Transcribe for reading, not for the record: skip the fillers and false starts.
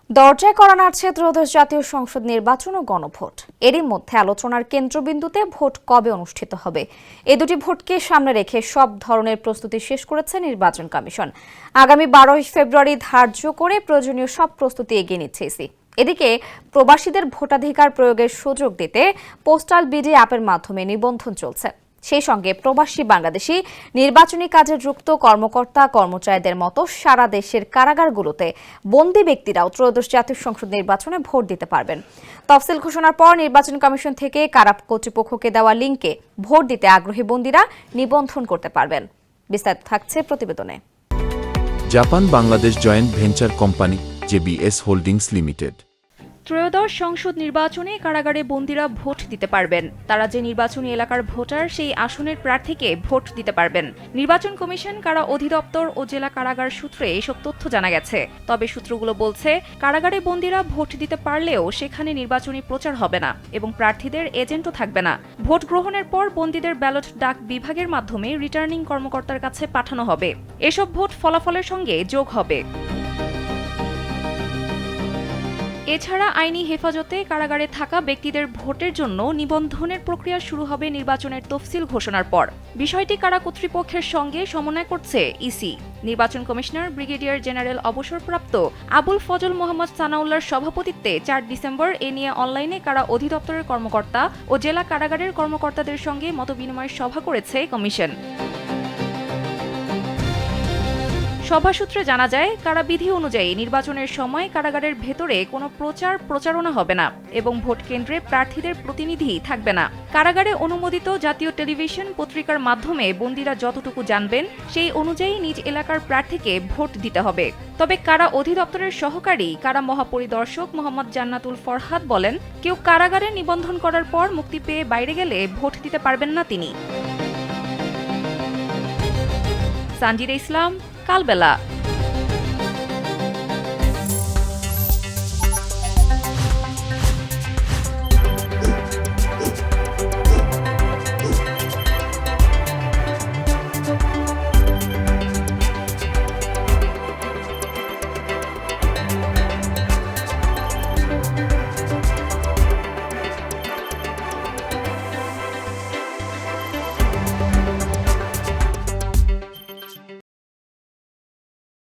দরজায় করা নাড়ছে ত্রয়োদশ জাতীয় সংসদ নির্বাচন ও গণভোট। এরই মধ্যে আলোচনার কেন্দ্রবিন্দুতে ভোট কবে অনুষ্ঠিত হবে, এই দুটি ভোটকে সামনে রেখে সব ধরনের প্রস্তুতি শেষ করেছে নির্বাচন কমিশন। আগামী 12 ফেব্রুয়ারি ধার্য করে প্রয়োজনীয় সব প্রস্তুতি এগিয়ে নিচ্ছে ইসি। এদিকে প্রবাসীদের ভোটাধিকার প্রয়োগের সুযোগ দিতে পোস্টাল বিডি অ্যাপের মাধ্যমে নিবন্ধন চলছে। সেই সঙ্গে প্রবাসী বাংলাদেশি নির্বাচনী কাজে যুক্ত কর্মকর্তা কর্মচারীদের মতো সারা দেশের কারাগারগুলোতে বন্দী ব্যক্তিরাও ত্রয়োদশ জাতীয় সংসদ নির্বাচনে ভোট দিতে পারবেন। তফসিল ঘোষণার পর নির্বাচন কমিশন থেকে কারা কর্তৃপক্ষকে দেওয়া লিঙ্কে ভোট দিতে আগ্রহী বন্দীরা নিবন্ধন করতে পারবেন। বিস্তারিত থাকছে প্রতিবেদনে। Japan Bangladesh joint venture company JBS holdings limited. ত্রয়োদশ সংসদ নির্বাচনে কারাগারে বন্দীরা ভোট দিতে পারবেন। তারা যে নির্বাচনী এলাকার ভোটার সেই আসনের প্রার্থীকে ভোট দিতে পারবেন। নির্বাচন কমিশন, কারা অধিদপ্তর ও জেলা কারাগার সূত্রে এসব তথ্য জানা গেছে। তবে সূত্রগুলো বলছে, কারাগারে বন্দীরা ভোট দিতে পারলেও সেখানে নির্বাচনী প্রচার হবে না এবং প্রার্থীদের এজেন্টও থাকবে না। ভোট গ্রহণের পর বন্দীদের ব্যালট ডাক বিভাগের মাধ্যমে রিটার্নিং কর্মকর্তার কাছে পাঠানো হবে। এসব ভোট ফলাফলের সঙ্গে যোগ হবে। এছাড়া আইনি হেফাজতে কারাগারে থাকা ব্যক্তিদের ভোটের জন্য নিবন্ধনের প্রক্রিয়া শুরু হবে নির্বাচনের তফসিল ঘোষণার পর। বিষয়টি কারা কর্তৃপক্ষের সঙ্গে সমন্বয় করছে ইসি। নির্বাচন কমিশনার ব্রিগেডিয়ার জেনারেল অবসরপ্রাপ্ত আবুল ফজল মোহাম্মদ সানাউল্লাহর সভাপতিত্বে 4 ডিসেম্বর এ নিয়ে অনলাইনে কারা অধিদপ্তরের কর্মকর্তা ও জেলা কারাগারের কর্মকর্তাদের সঙ্গে মতবিনিময় সভা করেছে কমিশন। সভা সূত্রে জানা যায়, কারাবিধি অনুযায়ী নির্বাচনের সময় কারাগারের ভেতরে কোনো প্রচারণা হবে না এবং ভোট কেন্দ্রে প্রার্থীদের প্রতিনিধি থাকবে না। কারাগারে অনুমোদিত জাতীয় টেলিভিশন পত্রিকার মাধ্যমে বন্দীরা যতটুকু জানবেন সেই অনুযায়ী নিজ এলাকার প্রার্থীকে ভোট দিতে হবে। তবে কারা অধিদপ্তরের সহকারী কারা মহাপরিদর্শক মোহাম্মদ জান্নাতুল ফরহাদ বলেন, কেউ কারাগারে নিবন্ধন করার পর মুক্তি পেয়ে বাইরে গেলে ভোট দিতে পারবেন না তিনি। সানজিদা ইসলাম, কালবেলা।